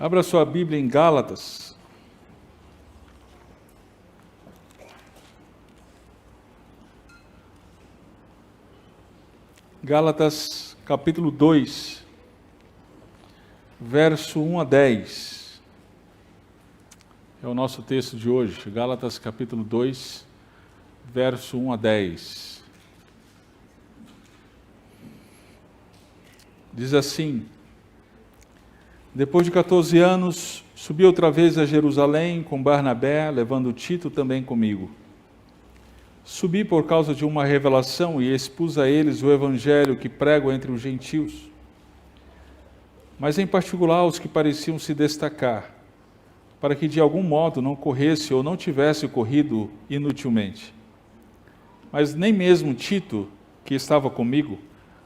Abra sua Bíblia em Gálatas. Gálatas, capítulo 2, verso 1 a 10. É o nosso texto de hoje. Gálatas, capítulo 2, verso 1 a 10. Diz assim: Depois de 14 anos, subi outra vez a Jerusalém com Barnabé, levando Tito também comigo. Subi por causa de uma revelação e expus a eles o evangelho que prego entre os gentios, mas em particular os que pareciam se destacar, para que de algum modo não corresse ou não tivesse corrido inutilmente. Mas nem mesmo Tito, que estava comigo,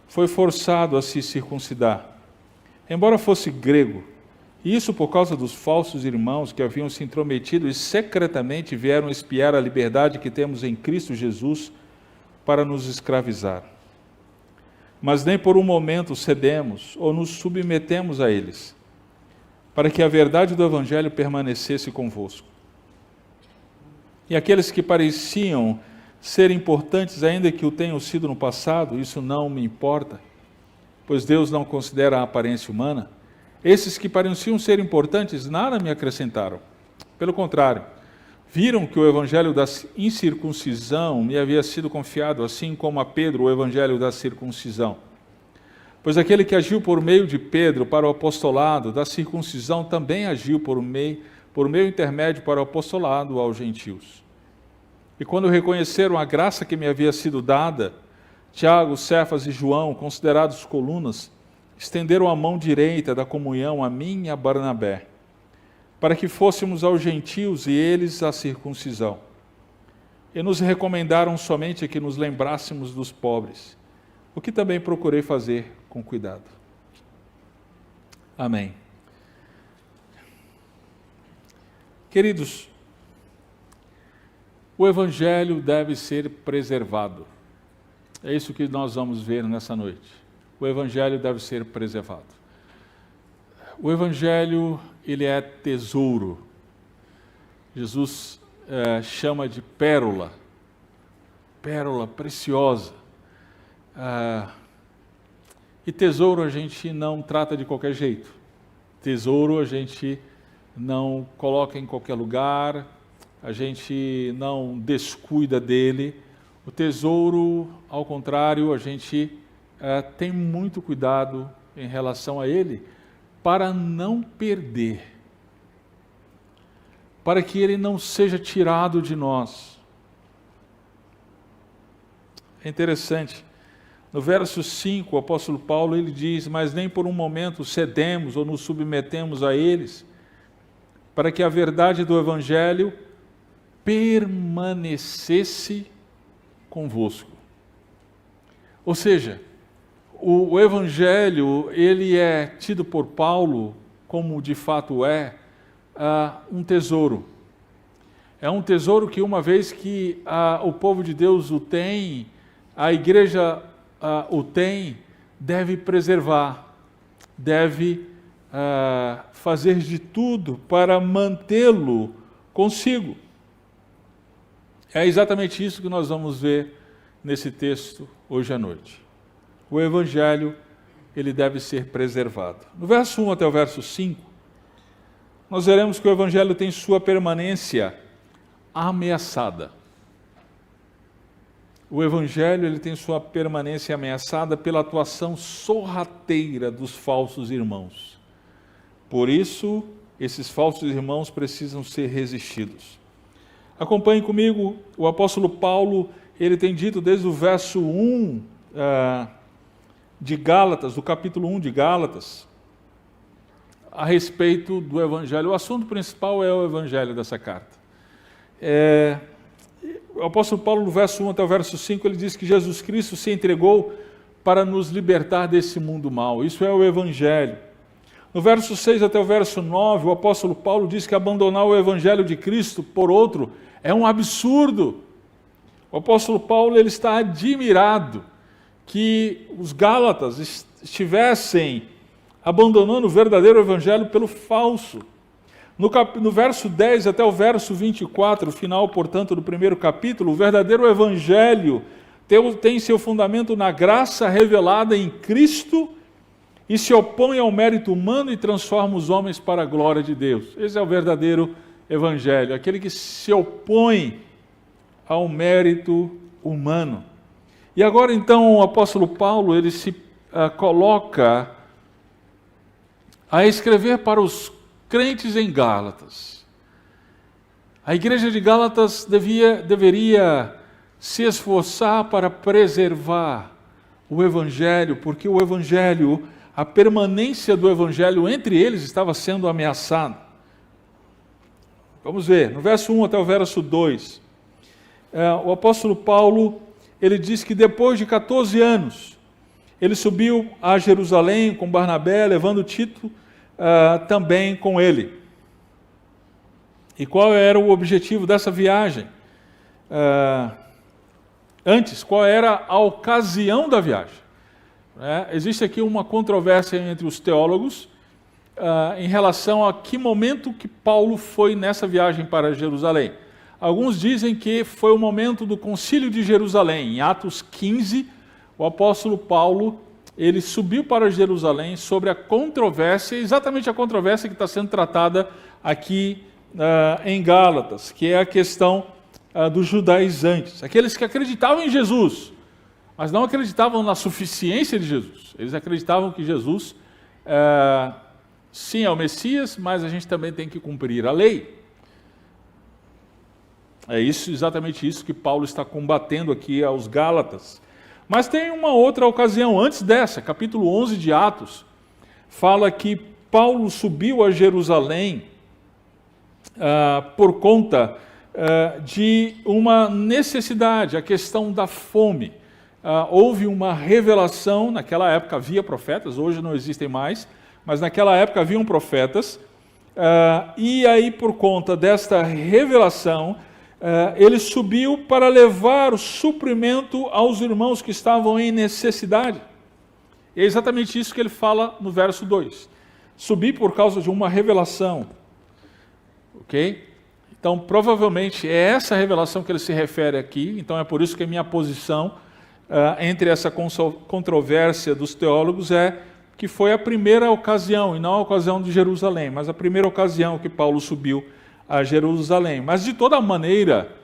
foi forçado a se circuncidar, embora fosse grego, e isso por causa dos falsos irmãos que haviam se intrometido e secretamente vieram espiar a liberdade que temos em Cristo Jesus para nos escravizar. Mas nem por um momento cedemos ou nos submetemos a eles, para que a verdade do Evangelho permanecesse convosco. E aqueles que pareciam ser importantes, ainda que o tenham sido no passado, isso não me importa, pois Deus não considera a aparência humana. Esses que pareciam ser importantes nada me acrescentaram. Pelo contrário, viram que o evangelho da incircuncisão me havia sido confiado, assim como a Pedro o evangelho da circuncisão. Pois aquele que agiu por meio de Pedro para o apostolado da circuncisão também agiu por meu intermédio para o apostolado aos gentios. E quando reconheceram a graça que me havia sido dada, Tiago, Cefas e João, considerados colunas, estenderam a mão direita da comunhão a mim e a Barnabé, para que fôssemos aos gentios e eles à circuncisão. E nos recomendaram somente que nos lembrássemos dos pobres, o que também procurei fazer com cuidado. Amém. Queridos, o Evangelho deve ser preservado. É isso que nós vamos ver nessa noite. O Evangelho deve ser preservado. O Evangelho, ele é tesouro. Jesus chama de pérola preciosa. E tesouro a gente não trata de qualquer jeito. Tesouro a gente não coloca em qualquer lugar, a gente não descuida dele. O tesouro, ao contrário, a gente tem muito cuidado em relação a ele, para não perder, para que ele não seja tirado de nós. É interessante, no verso 5, o apóstolo Paulo ele diz: mas nem por um momento cedemos ou nos submetemos a eles, para que a verdade do Evangelho permanecesse convosco. Ou seja, o Evangelho, ele é tido por Paulo, como de fato é, um tesouro. É um tesouro que uma vez que o povo de Deus o tem, a igreja o tem, deve preservar, deve fazer de tudo para mantê-lo consigo. É exatamente isso que nós vamos ver nesse texto hoje à noite. O Evangelho, ele deve ser preservado. No verso 1 até o verso 5, nós veremos que o Evangelho tem sua permanência ameaçada. O Evangelho, ele tem sua permanência ameaçada pela atuação sorrateira dos falsos irmãos. Por isso, esses falsos irmãos precisam ser resistidos. Acompanhe comigo, o apóstolo Paulo, ele tem dito desde o verso 1 de Gálatas, do capítulo 1 de Gálatas, a respeito do Evangelho. O assunto principal é o Evangelho dessa carta. O apóstolo Paulo, no verso 1 até o verso 5, ele diz que Jesus Cristo se entregou para nos libertar desse mundo mau. Isso é o Evangelho. No verso 6 até o verso 9, o apóstolo Paulo diz que abandonar o Evangelho de Cristo por outro é um absurdo. O apóstolo Paulo ele está admirado que os Gálatas estivessem abandonando o verdadeiro evangelho pelo falso. No verso 10 até o verso 24, final, portanto, do primeiro capítulo, o verdadeiro evangelho tem seu fundamento na graça revelada em Cristo e se opõe ao mérito humano e transforma os homens para a glória de Deus. Esse é o verdadeiro evangelho, aquele que se opõe ao mérito humano. E agora, então, o apóstolo Paulo, ele se coloca a escrever para os crentes em Gálatas. A igreja de Gálatas deveria se esforçar para preservar o evangelho, porque o evangelho, a permanência do evangelho entre eles estava sendo ameaçada. Vamos ver, no verso 1 até o verso 2, o apóstolo Paulo, ele diz que depois de 14 anos, ele subiu a Jerusalém com Barnabé, levando Tito também com ele. E qual era o objetivo dessa viagem? Antes, qual era a ocasião da viagem? Existe aqui uma controvérsia entre os teólogos em relação a que momento que Paulo foi nessa viagem para Jerusalém. Alguns dizem que foi o momento do Concílio de Jerusalém. Em Atos 15, o apóstolo Paulo, ele subiu para Jerusalém sobre a controvérsia, exatamente a controvérsia que está sendo tratada aqui em Gálatas, que é a questão dos judaizantes, aqueles que acreditavam em Jesus, mas não acreditavam na suficiência de Jesus. Eles acreditavam que Jesus, sim, é o Messias, mas a gente também tem que cumprir a lei. É isso, exatamente isso que Paulo está combatendo aqui aos Gálatas. Mas tem uma outra ocasião, antes dessa, capítulo 11 de Atos, fala que Paulo subiu a Jerusalém por conta de uma necessidade, a questão da fome. Houve uma revelação, naquela época havia profetas, hoje não existem mais, mas naquela época haviam profetas, e aí por conta desta revelação, ele subiu para levar o suprimento aos irmãos que estavam em necessidade. É exatamente isso que ele fala no verso 2. Subi por causa de uma revelação. Ok? Então, provavelmente, é essa revelação que ele se refere aqui. Então, é por isso que a minha posição entre essa controvérsia dos teólogos é que foi a primeira ocasião, e não a ocasião de Jerusalém, mas a primeira ocasião que Paulo subiu a Jerusalém. Mas, de toda maneira,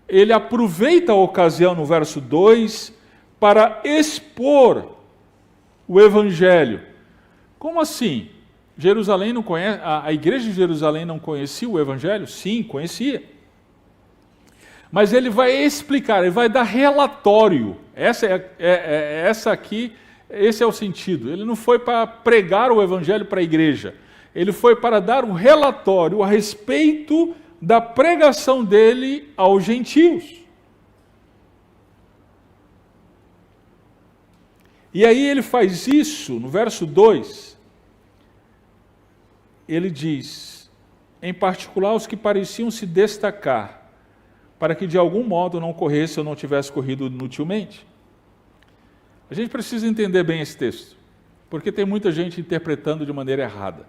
ele aproveita a ocasião no verso 2 para expor o Evangelho. Como assim? Jerusalém não conhece, a igreja de Jerusalém não conhecia o Evangelho? Sim, conhecia. Mas ele vai explicar, ele vai dar relatório. Esse é o sentido. Ele não foi para pregar o Evangelho para a igreja. Ele foi para dar um relatório a respeito da pregação dele aos gentios. E aí ele faz isso, no verso 2, ele diz, em particular os que pareciam se destacar, para que de algum modo não corresse ou não tivesse corrido inutilmente. A gente precisa entender bem esse texto, porque tem muita gente interpretando de maneira errada.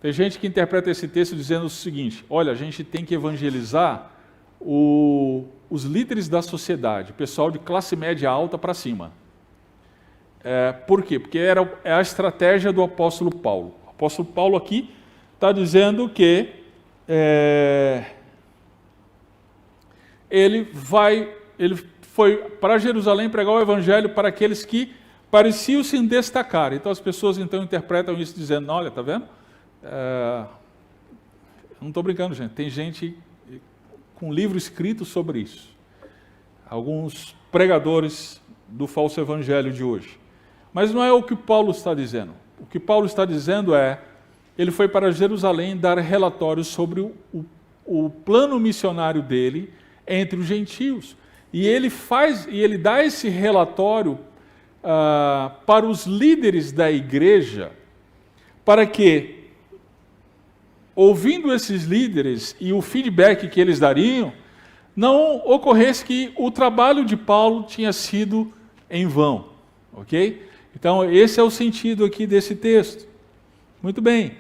Tem gente que interpreta esse texto dizendo o seguinte: olha, a gente tem que evangelizar os líderes da sociedade, pessoal de classe média alta para cima. Por quê? Porque é a estratégia do apóstolo Paulo. O apóstolo Paulo aqui está dizendo que ele foi para Jerusalém pregar o evangelho para aqueles que pareciam se destacar. Então as pessoas então interpretam isso dizendo: olha, está vendo? Não estou brincando, gente. Tem gente com livro escrito sobre isso. Alguns pregadores do falso evangelho de hoje. Mas não é o que Paulo está dizendo. O que Paulo está dizendo ele foi para Jerusalém dar relatórios sobre o plano missionário dele entre os gentios. E ele dá esse relatório para os líderes da igreja, para que, ouvindo esses líderes e o feedback que eles dariam, não ocorresse que o trabalho de Paulo tinha sido em vão, ok? Então, esse é o sentido aqui desse texto. Muito bem.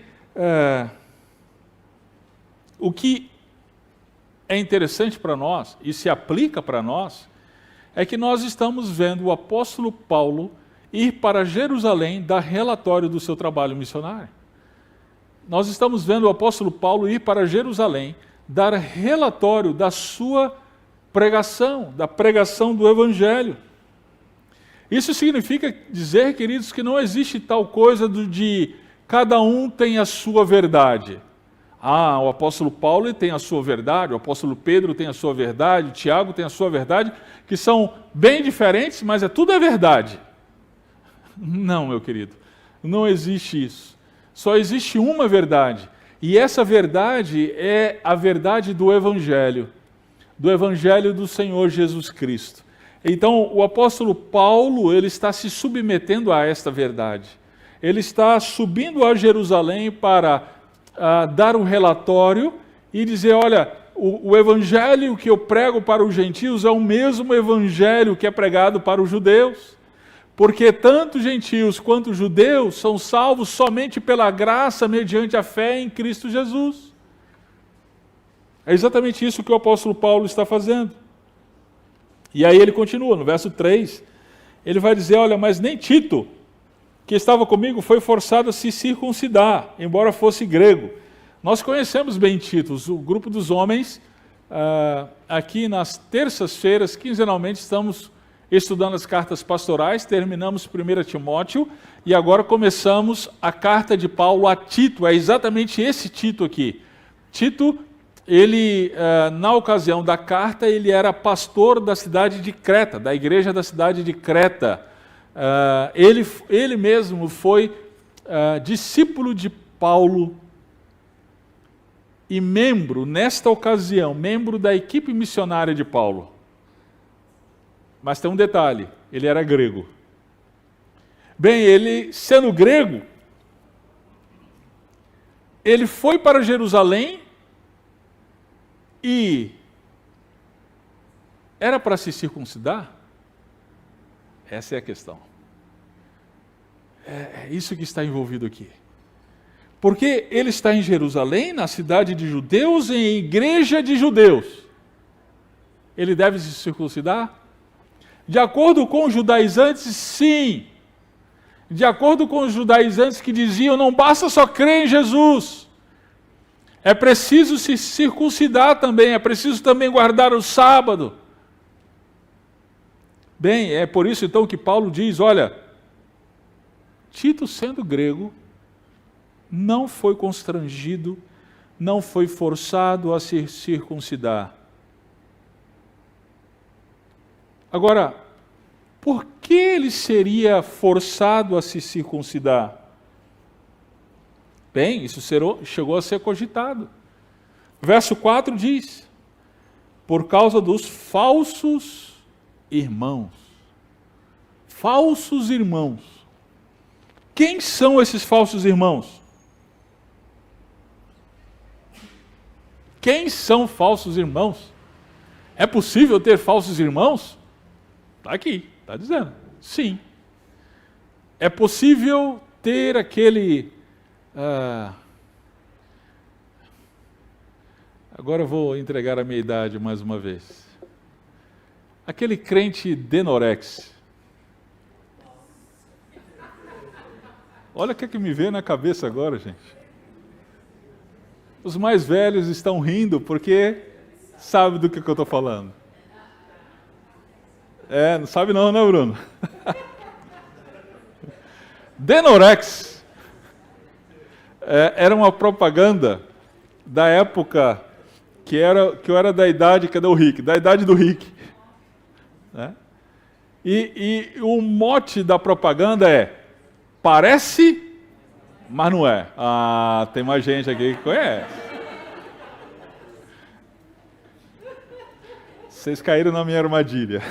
O que é interessante para nós, e se aplica para nós, é que nós estamos vendo o apóstolo Paulo ir para Jerusalém dar relatório do seu trabalho missionário. Nós estamos vendo o apóstolo Paulo ir para Jerusalém dar relatório da sua pregação, da pregação do Evangelho. Isso significa dizer, queridos, que não existe tal coisa de cada um tem a sua verdade. O apóstolo Paulo tem a sua verdade, o apóstolo Pedro tem a sua verdade, o Tiago tem a sua verdade, que são bem diferentes, mas tudo é verdade. Não, meu querido, não existe isso. Só existe uma verdade, e essa verdade é a verdade do Evangelho do Senhor Jesus Cristo. Então, o apóstolo Paulo, ele está se submetendo a esta verdade. Ele está subindo a Jerusalém para dar um relatório e dizer, olha, o evangelho que eu prego para os gentios é o mesmo evangelho que é pregado para os judeus. Porque tanto gentios quanto judeus são salvos somente pela graça mediante a fé em Cristo Jesus. É exatamente isso que o apóstolo Paulo está fazendo. E aí ele continua, no verso 3, ele vai dizer, olha, mas nem Tito, que estava comigo, foi forçado a se circuncidar, embora fosse grego. Nós conhecemos bem Tito, o grupo dos homens, aqui nas terças-feiras, quinzenalmente, estamos estudando as cartas pastorais, terminamos 1 Timóteo, e agora começamos a carta de Paulo a Tito, é exatamente esse Tito aqui. Tito, ele, na ocasião da carta, ele era pastor da cidade de Creta, da igreja da cidade de Creta. Ele mesmo foi discípulo de Paulo e membro, nesta ocasião, membro da equipe missionária de Paulo. Mas tem um detalhe, ele era grego. Bem, ele, sendo grego, ele foi para Jerusalém e era para se circuncidar? Essa é a questão. É isso que está envolvido aqui. Porque ele está em Jerusalém, na cidade de judeus, em igreja de judeus. Ele deve se circuncidar? De acordo com os judaizantes, sim. De acordo com os judaizantes que diziam, não basta só crer em Jesus. É preciso se circuncidar também, é preciso também guardar o sábado. Bem, é por isso então que Paulo diz, olha, Tito, sendo grego, não foi constrangido, não foi forçado a se circuncidar. Agora, por que ele seria forçado a se circuncidar? Bem, isso chegou a ser cogitado. Verso 4 diz, por causa dos falsos irmãos. Falsos irmãos. Quem são esses falsos irmãos? Quem são falsos irmãos? É possível ter falsos irmãos? Está aqui, está dizendo. Sim. É possível ter aquele... Agora eu vou entregar a minha idade mais uma vez. Aquele crente denorex. Olha o que me vê na cabeça agora, gente. Os mais velhos estão rindo porque sabem do que eu estou falando. Não sabe não, né, Bruno? Denorex era uma propaganda da época que eu era da idade, cadê o Rick? Da idade do Rick. Né? E o mote da propaganda é, parece, mas não é. Tem mais gente aqui que conhece. Vocês caíram na minha armadilha.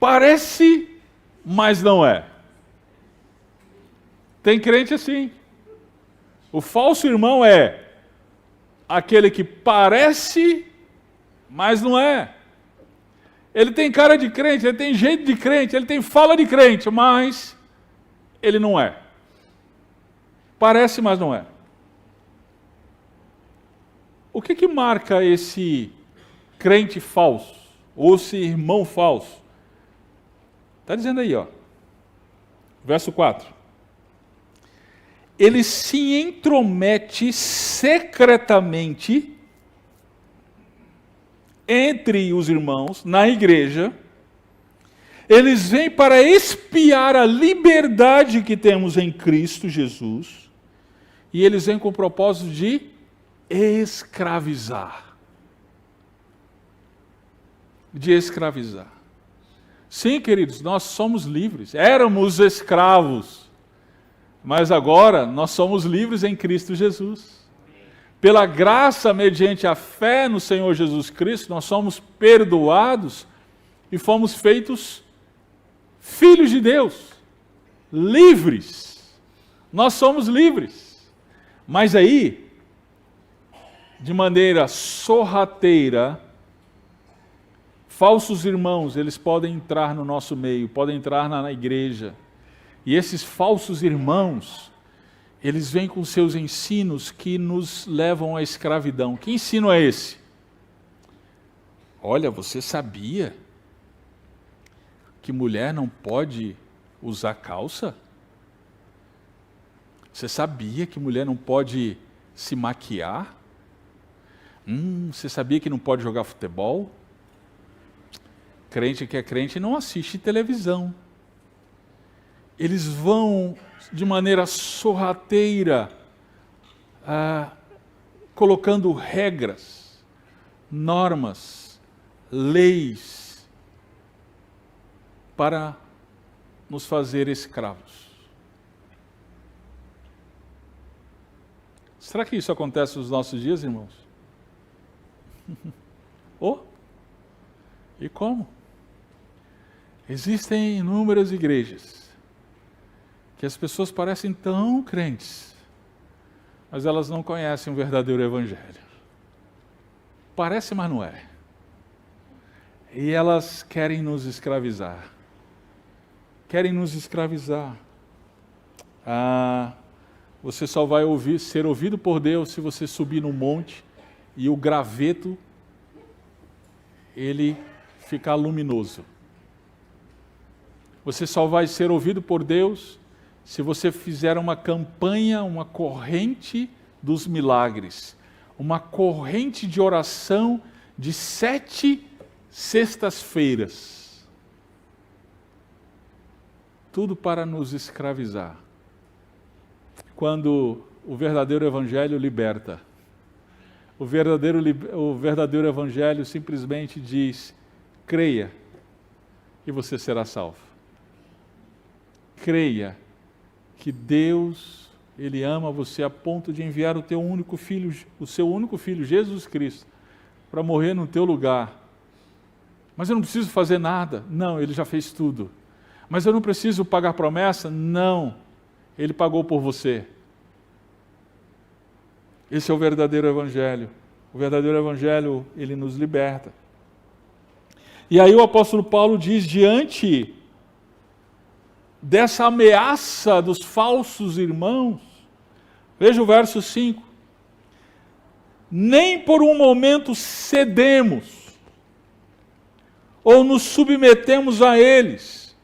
Parece, mas não é. Tem crente assim. O falso irmão é aquele que parece, mas não é. Ele tem cara de crente, ele tem jeito de crente, ele tem fala de crente, mas ele não é. Parece, mas não é. O que marca esse crente falso, ou esse irmão falso? Está dizendo aí, ó. Verso 4. Ele se intromete secretamente entre os irmãos, na igreja. Eles vêm para espiar a liberdade que temos em Cristo Jesus, e eles vêm com o propósito de escravizar. De escravizar. Sim, queridos, nós somos livres. Éramos escravos, mas agora nós somos livres em Cristo Jesus. Pela graça, mediante a fé no Senhor Jesus Cristo, nós somos perdoados e fomos feitos filhos de Deus, livres. Nós somos livres. Mas aí, de maneira sorrateira, falsos irmãos, eles podem entrar no nosso meio, podem entrar na igreja. E esses falsos irmãos, eles vêm com seus ensinos que nos levam à escravidão. Que ensino é esse? Olha, você sabia que mulher não pode usar calça? Você sabia que mulher não pode se maquiar? Você sabia que não pode jogar futebol? Crente que é crente não assiste televisão. Eles vão de maneira sorrateira, colocando regras, normas, leis, para nos fazer escravos. Será que isso acontece nos nossos dias, irmãos? E como? Existem inúmeras igrejas que as pessoas parecem tão crentes, mas elas não conhecem o verdadeiro evangelho. Parece, mas não é. E elas querem nos escravizar. Querem nos escravizar. Você só vai ser ouvido por Deus se você subir no monte e o graveto, ele ficar luminoso. Você só vai ser ouvido por Deus se você fizer uma campanha, uma corrente dos milagres, uma corrente de oração de 7 sextas-feiras. Tudo para nos escravizar. Quando o verdadeiro evangelho liberta. O verdadeiro evangelho simplesmente diz: creia e você será salvo. Creia que Deus, Ele ama você a ponto de enviar o seu único filho, Jesus Cristo, para morrer no teu lugar. Mas eu não preciso fazer nada. Não, Ele já fez tudo. Mas eu não preciso pagar promessa? Não, Ele pagou por você. Esse é o verdadeiro evangelho. O verdadeiro evangelho, ele nos liberta. E aí o apóstolo Paulo diz, diante dessa ameaça dos falsos irmãos, veja o verso 5. Nem por um momento cedemos, ou nos submetemos a eles.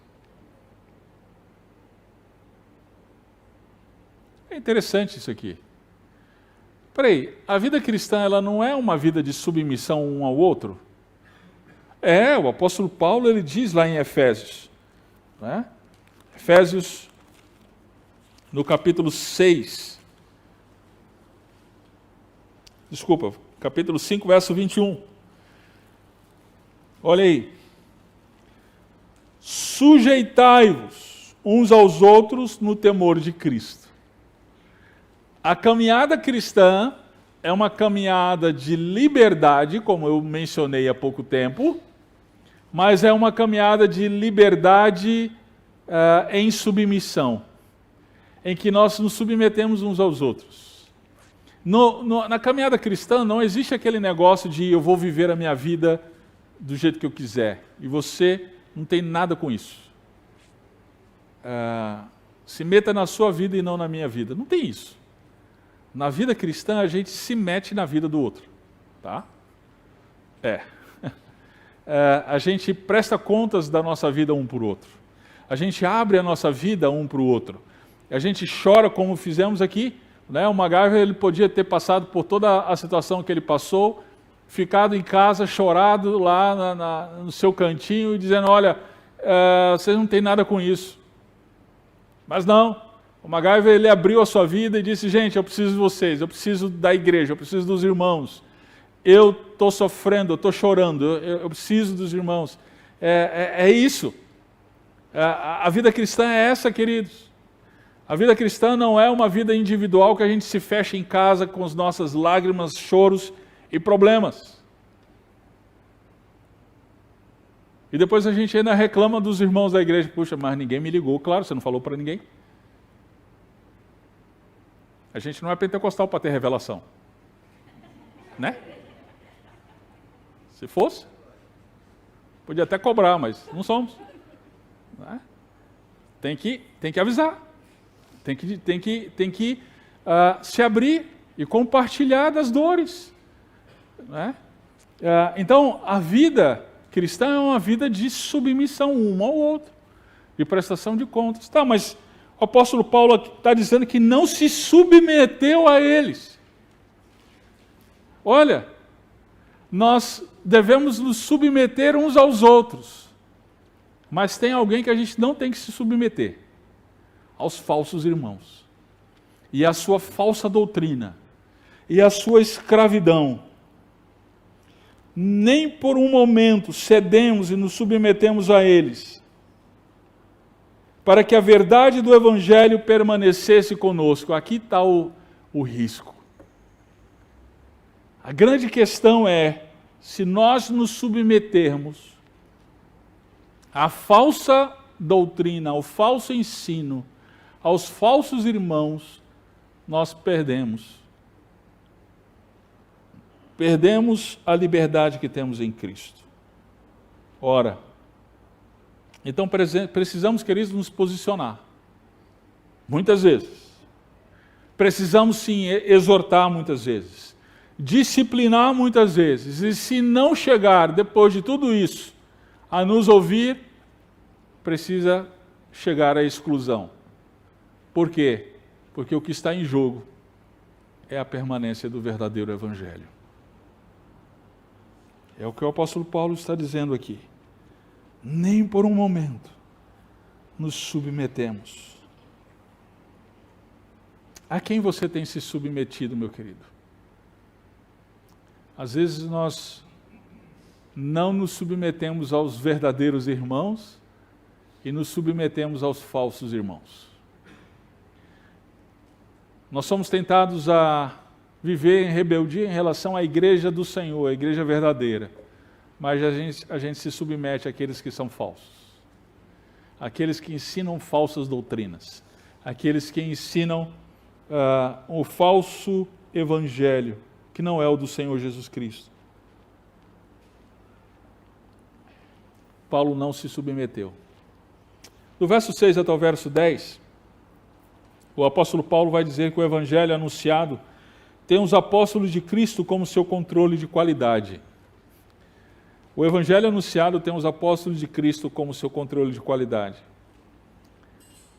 É interessante isso aqui. Peraí, a vida cristã ela não é uma vida de submissão um ao outro? O apóstolo Paulo ele diz lá em Efésios, né? Efésios, no capítulo 6, capítulo 5, verso 21. Olha aí. Sujeitai-vos uns aos outros no temor de Cristo. A caminhada cristã é uma caminhada de liberdade, como eu mencionei há pouco tempo, mas é uma caminhada de liberdade em submissão, em que nós nos submetemos uns aos outros. Na caminhada cristã não existe aquele negócio de eu vou viver a minha vida do jeito que eu quiser, e você não tem nada com isso. Se meta na sua vida e não na minha vida. Não tem isso. Na vida cristã, a gente se mete na vida do outro. Tá? A gente presta contas da nossa vida um para o outro. A gente abre a nossa vida um para o outro. A gente chora como fizemos aqui. Né? O MacGyver, ele podia ter passado por toda a situação que ele passou, ficado em casa, chorado lá no seu cantinho e dizendo, olha, vocês não têm nada com isso. Mas não, o MacGyver, ele abriu a sua vida e disse, gente, eu preciso de vocês, eu preciso da igreja, eu preciso dos irmãos. Eu estou sofrendo, eu estou chorando, eu preciso dos irmãos. É isso. A vida cristã é essa, queridos. A vida cristã não é uma vida individual que a gente se fecha em casa com as nossas lágrimas, choros e problemas. E depois a gente ainda reclama dos irmãos da igreja. Puxa, mas ninguém me ligou. Claro, você não falou para ninguém. A gente não é pentecostal para ter revelação. Né? Se fosse, podia até cobrar, mas não somos. Né? Tem que avisar. Tem que se abrir e compartilhar das dores. Né? Então, a vida cristã é uma vida de submissão um ao outro, de prestação de contas. Tá, mas o apóstolo Paulo está dizendo que não se submeteu a eles. Olha, nós devemos nos submeter uns aos outros, mas tem alguém que a gente não tem que se submeter: aos falsos irmãos, e a sua falsa doutrina, e a sua escravidão. Nem por um momento cedemos e nos submetemos a eles, para que a verdade do Evangelho permanecesse conosco. Aqui está o risco. A grande questão é, se nós nos submetermos à falsa doutrina, ao falso ensino, aos falsos irmãos, nós perdemos. Perdemos a liberdade que temos em Cristo. Ora, então precisamos, queridos, nos posicionar. Muitas vezes. Precisamos sim exortar muitas vezes. Disciplinar muitas vezes. E se não chegar, depois de tudo isso, a nos ouvir, precisa chegar à exclusão. Por quê? Porque o que está em jogo é a permanência do verdadeiro Evangelho. É o que o apóstolo Paulo está dizendo aqui. Nem por um momento nos submetemos. A quem você tem se submetido, meu querido? Às vezes nós não nos submetemos aos verdadeiros irmãos e nos submetemos aos falsos irmãos. Nós somos tentados a viver em rebeldia em relação à igreja do Senhor, a igreja verdadeira. Mas a gente se submete àqueles que são falsos. Aqueles que ensinam falsas doutrinas. Aqueles que ensinam o falso evangelho, que não é o do Senhor Jesus Cristo. Paulo não se submeteu. Do verso 6 até o verso 10, o apóstolo Paulo vai dizer que o evangelho anunciado tem os apóstolos de Cristo como seu controle de qualidade. O evangelho anunciado tem os apóstolos de Cristo como seu controle de qualidade.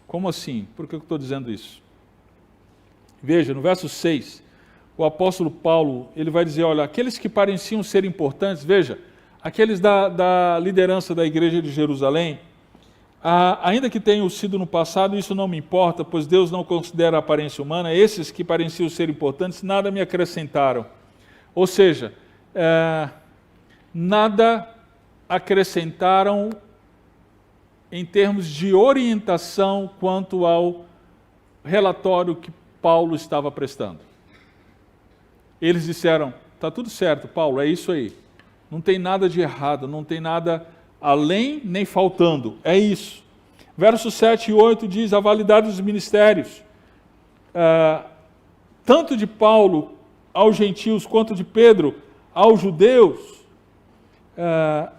Como assim? Por que eu estou dizendo isso? Veja, no verso 6, o apóstolo Paulo, ele vai dizer, olha, aqueles que pareciam ser importantes, veja, aqueles da liderança da igreja de Jerusalém, ainda que tenham sido no passado, isso não me importa, pois Deus não considera a aparência humana. Esses que pareciam ser importantes, nada me acrescentaram. Ou seja, nada acrescentaram em termos de orientação quanto ao relatório que Paulo estava prestando. Eles disseram, está tudo certo, Paulo, é isso aí. Não tem nada de errado, não tem nada além nem faltando, é isso. Versos 7 e 8 diz a validade dos ministérios, tanto de Paulo aos gentios, quanto de Pedro aos judeus,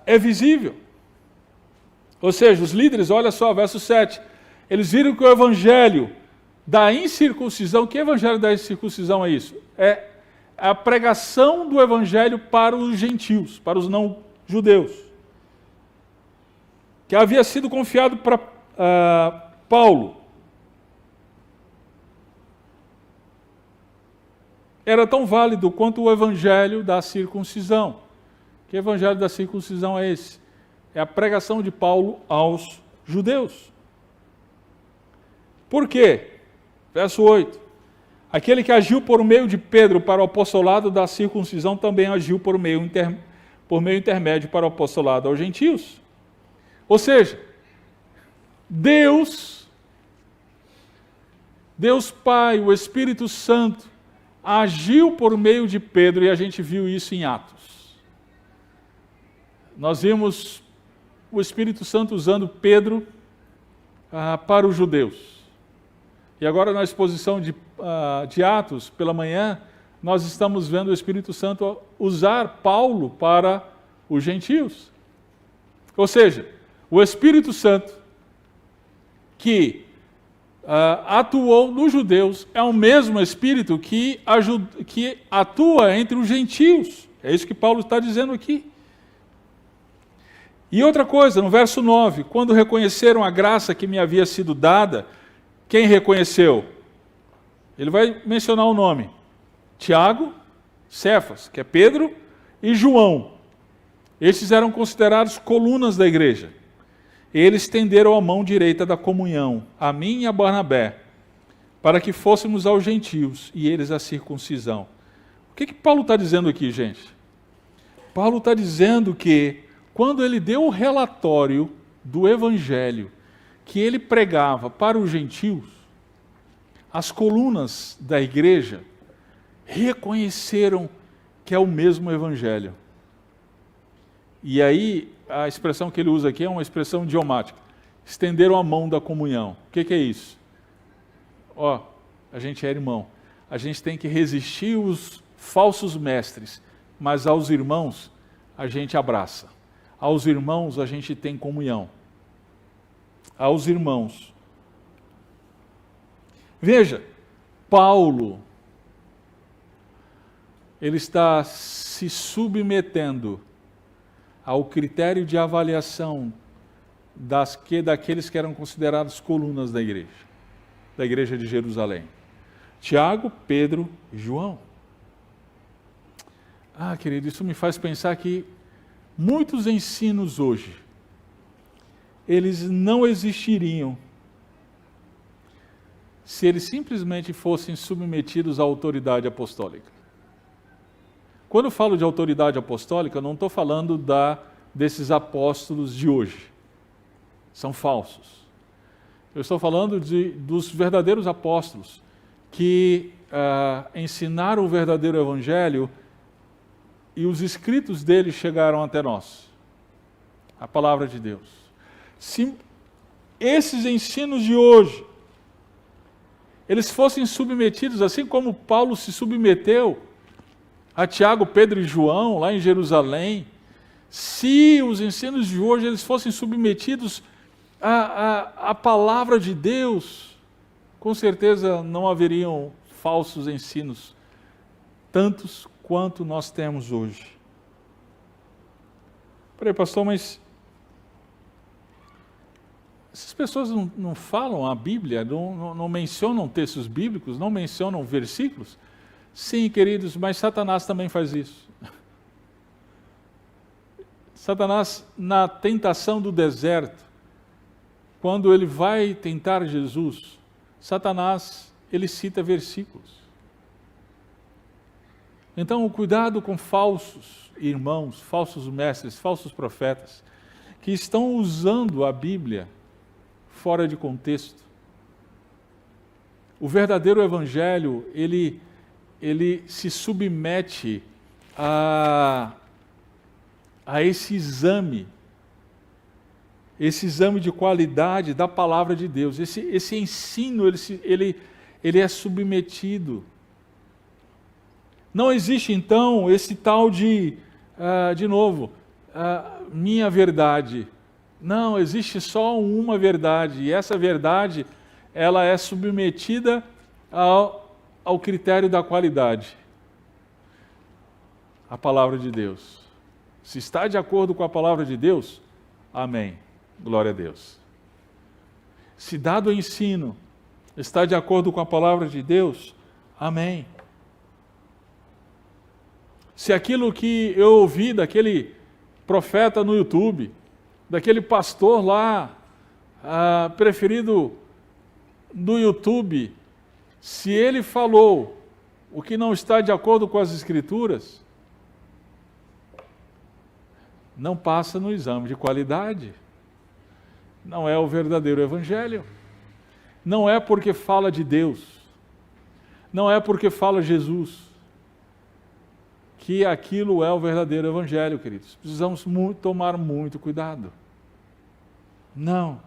é visível. Ou seja, os líderes, olha só, verso 7, eles viram que o evangelho da incircuncisão, que evangelho da incircuncisão é isso? É a pregação do evangelho para os gentios, para os não-judeus, que havia sido confiado para Paulo. Era tão válido quanto o evangelho da circuncisão. Que evangelho da circuncisão é esse? É a pregação de Paulo aos judeus. Por quê? Verso 8. Aquele que agiu por meio de Pedro para o apostolado da circuncisão também agiu por meio intermédio para o apostolado aos gentios. Ou seja, Deus Pai, o Espírito Santo, agiu por meio de Pedro e a gente viu isso em Atos. Nós vimos o Espírito Santo usando Pedro para os judeus. E agora na exposição de Atos, pela manhã, nós estamos vendo o Espírito Santo usar Paulo para os gentios. Ou seja, o Espírito Santo que atuou nos judeus é o mesmo Espírito que atua entre os gentios. É isso que Paulo está dizendo aqui. E outra coisa, no verso 9, quando reconheceram a graça que me havia sido dada, quem reconheceu? Ele vai mencionar o nome. Tiago, Cefas, que é Pedro, e João. Estes eram considerados colunas da igreja. Eles estenderam a mão direita da comunhão, a mim e a Barnabé, para que fôssemos aos gentios e eles à circuncisão. O que Paulo está dizendo aqui, gente? Paulo está dizendo que, quando ele deu o relatório do evangelho que ele pregava para os gentios, as colunas da igreja reconheceram que é o mesmo evangelho. E aí, a expressão que ele usa aqui é uma expressão idiomática. Estenderam a mão da comunhão. O que é isso? A gente é irmão. A gente tem que resistir os falsos mestres, mas aos irmãos a gente abraça. Aos irmãos a gente tem comunhão. Aos irmãos. Veja, Paulo, ele está se submetendo ao critério de avaliação daqueles que eram considerados colunas da igreja de Jerusalém. Tiago, Pedro e João. Querido, isso me faz pensar que muitos ensinos hoje, eles não existiriam se eles simplesmente fossem submetidos à autoridade apostólica. Quando eu falo de autoridade apostólica, eu não estou falando desses apóstolos de hoje. São falsos. Eu estou falando dos verdadeiros apóstolos que ensinaram o verdadeiro evangelho e os escritos deles chegaram até nós. A palavra de Deus. Se esses ensinos de hoje, eles fossem submetidos, assim como Paulo se submeteu a Tiago, Pedro e João, lá em Jerusalém, se os ensinos de hoje eles fossem submetidos à palavra de Deus, com certeza não haveriam falsos ensinos, tantos quanto nós temos hoje. Peraí, pastor, mas essas pessoas não falam a Bíblia, não mencionam textos bíblicos, não mencionam versículos? Sim, queridos, mas Satanás também faz isso. Satanás, na tentação do deserto, quando ele vai tentar Jesus, Satanás, ele cita versículos. Então, cuidado com falsos irmãos, falsos mestres, falsos profetas, que estão usando a Bíblia fora de contexto. O verdadeiro evangelho, ele se submete a esse exame de qualidade da palavra de Deus. Esse ensino, ele é submetido. Não existe, então, esse tal de novo, minha verdade. Não, existe só uma verdade, e essa verdade, ela é submetida ao critério da qualidade. A palavra de Deus. Se está de acordo com a palavra de Deus, amém. Glória a Deus. Se dado o ensino está de acordo com a palavra de Deus, amém. Se aquilo que eu ouvi daquele profeta no YouTube, daquele pastor lá, preferido do YouTube, se ele falou o que não está de acordo com as Escrituras, não passa no exame de qualidade. Não é o verdadeiro Evangelho. Não é porque fala de Deus. Não é porque fala Jesus que aquilo é o verdadeiro Evangelho, queridos. Precisamos tomar muito cuidado. Não.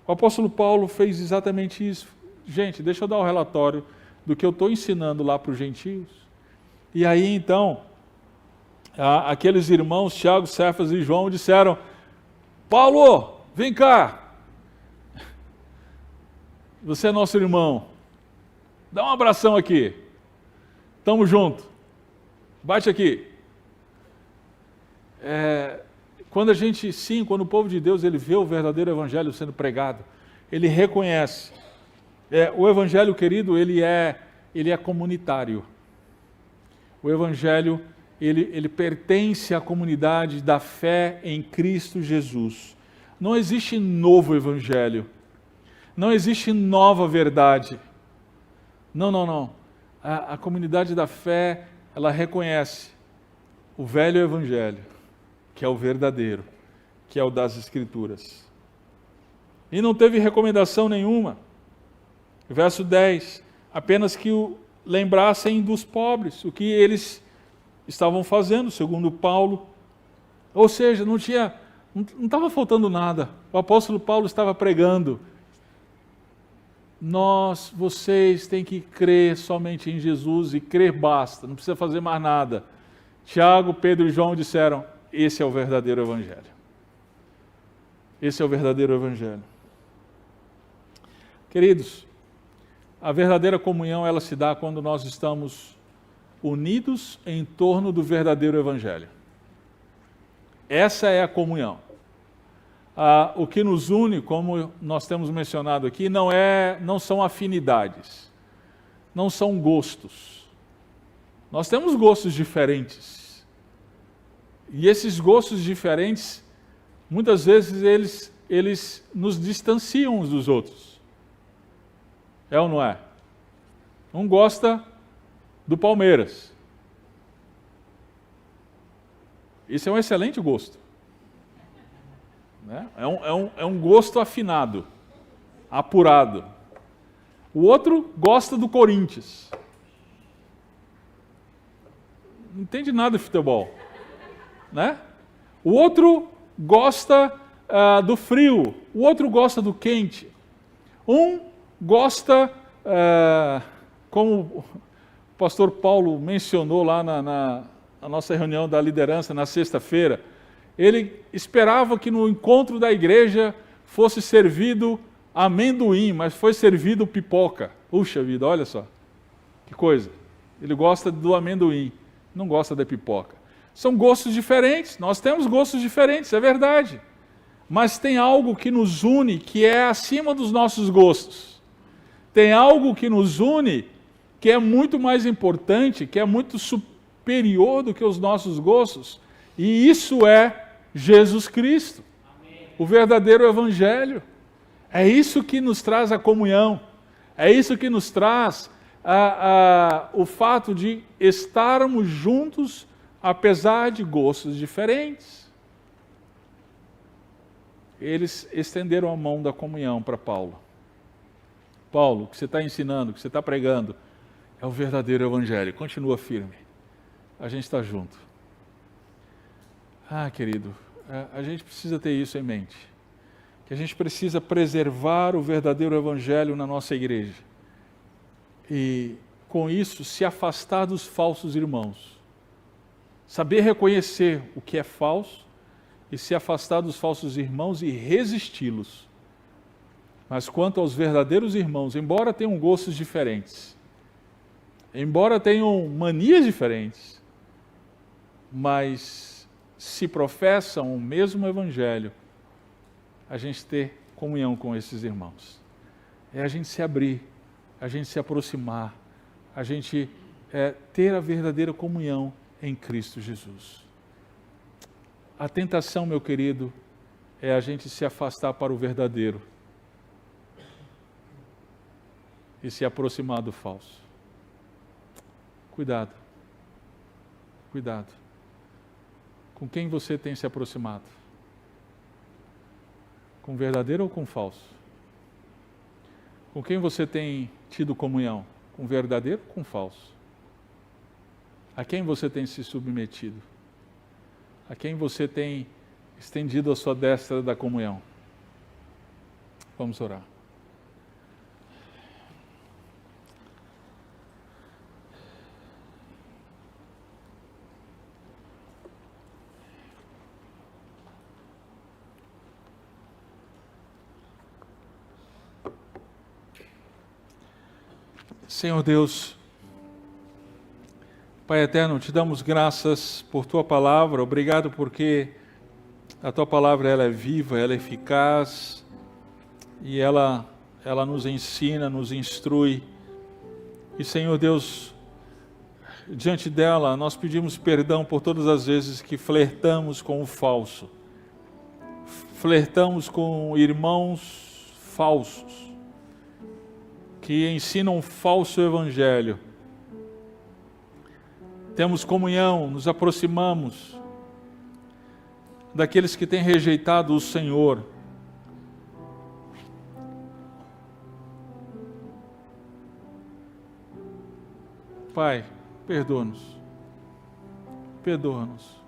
O apóstolo Paulo fez exatamente isso. Gente, deixa eu dar o relatório do que eu estou ensinando lá para os gentios. E aí, então, aqueles irmãos, Tiago, Cefas e João, disseram: Paulo, vem cá. Você é nosso irmão. Dá um abração aqui. Tamo junto. Bate aqui. Quando o povo de Deus ele vê o verdadeiro Evangelho sendo pregado, ele reconhece. O Evangelho, querido, ele é comunitário. O Evangelho, ele pertence à comunidade da fé em Cristo Jesus. Não existe novo Evangelho. Não existe nova verdade. Não. A comunidade da fé, ela reconhece o velho Evangelho, que é o verdadeiro, que é o das Escrituras. E não teve recomendação nenhuma. Verso 10, apenas que lembrassem dos pobres, o que eles estavam fazendo, segundo Paulo. Ou seja, não estava faltando nada. O apóstolo Paulo estava pregando. Vocês têm que crer somente em Jesus e crer basta, não precisa fazer mais nada. Tiago, Pedro e João disseram: esse é o verdadeiro Evangelho. Esse é o verdadeiro Evangelho. Queridos, a verdadeira comunhão ela se dá quando nós estamos unidos em torno do verdadeiro Evangelho. Essa é a comunhão. O que nos une, como nós temos mencionado aqui, não são afinidades, não são gostos. Nós temos gostos diferentes. E esses gostos diferentes, muitas vezes eles nos distanciam uns dos outros. É ou não é? Um gosta do Palmeiras. Isso é um excelente gosto. É um gosto afinado, apurado. O outro gosta do Corinthians. Não entende nada de futebol. Né? O outro gosta do frio, o outro gosta do quente. Um gosta, como o pastor Paulo mencionou lá na nossa reunião da liderança na sexta-feira, ele esperava que no encontro da igreja fosse servido amendoim, mas foi servido pipoca. Puxa vida, olha só, que coisa. Ele gosta do amendoim, não gosta da pipoca. São gostos diferentes, nós temos gostos diferentes, é verdade. Mas tem algo que nos une que é acima dos nossos gostos. Tem algo que nos une que é muito mais importante, que é muito superior do que os nossos gostos. E isso é Jesus Cristo, o verdadeiro Evangelho. É isso que nos traz a comunhão. É isso que nos traz o fato de estarmos juntos, apesar de gostos diferentes. Eles estenderam a mão da comunhão para Paulo. Paulo, o que você está ensinando, o que você está pregando, é o verdadeiro Evangelho. Continua firme. A gente está junto. Querido, a gente precisa ter isso em mente. Que a gente precisa preservar o verdadeiro Evangelho na nossa igreja. E, com isso, se afastar dos falsos irmãos. Saber reconhecer o que é falso e se afastar dos falsos irmãos e resisti-los. Mas quanto aos verdadeiros irmãos, embora tenham gostos diferentes, embora tenham manias diferentes, mas se professam o mesmo evangelho, a gente ter comunhão com esses irmãos. É a gente se abrir, a gente se aproximar, a gente ter a verdadeira comunhão em Cristo Jesus. A tentação, meu querido, é a gente se afastar para o verdadeiro e se aproximar do falso. Cuidado. Cuidado. Com quem você tem se aproximado? Com verdadeiro ou com falso? Com quem você tem tido comunhão? Com verdadeiro ou com falso? A quem você tem se submetido? A quem você tem estendido a sua destra da comunhão? Vamos orar. Senhor Deus, Pai eterno, te damos graças por Tua palavra, obrigado porque a Tua palavra ela é viva, ela é eficaz e ela nos ensina, nos instrui. E Senhor Deus, diante dela nós pedimos perdão por todas as vezes que flertamos com o falso, flertamos com irmãos falsos, que ensinam um falso evangelho. Temos comunhão, nos aproximamos daqueles que têm rejeitado o Senhor. Pai, perdoa-nos. Perdoa-nos.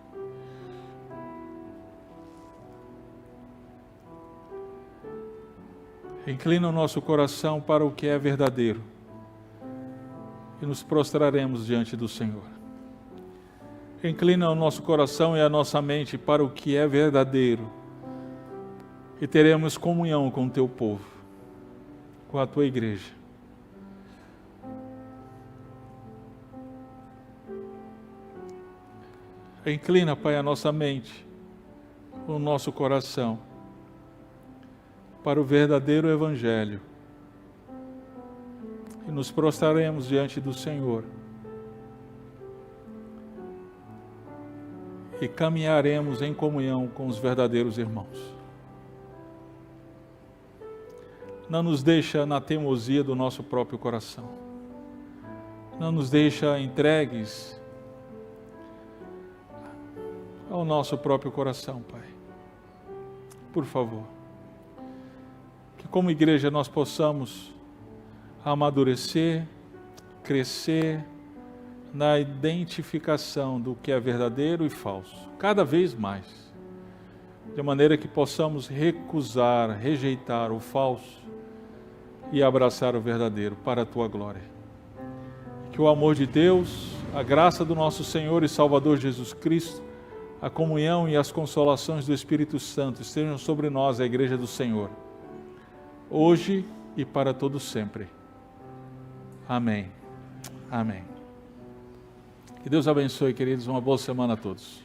Inclina o nosso coração para o que é verdadeiro e nos prostraremos diante do Senhor. Inclina o nosso coração e a nossa mente para o que é verdadeiro e teremos comunhão com o Teu povo, com a Tua igreja. Inclina, Pai, a nossa mente, o nosso coração para o verdadeiro evangelho e nos prostraremos diante do Senhor e caminharemos em comunhão com os verdadeiros irmãos. Não nos deixa na teimosia do nosso próprio coração. Não nos deixa entregues ao nosso próprio coração, Pai. Por favor, que como igreja nós possamos amadurecer, crescer na identificação do que é verdadeiro e falso, cada vez mais, de maneira que possamos recusar, rejeitar o falso e abraçar o verdadeiro para a Tua glória. Que o amor de Deus, a graça do nosso Senhor e Salvador Jesus Cristo, a comunhão e as consolações do Espírito Santo estejam sobre nós, a Igreja do Senhor, hoje e para todo sempre. Amém. Amém. Que Deus abençoe, queridos. Uma boa semana a todos.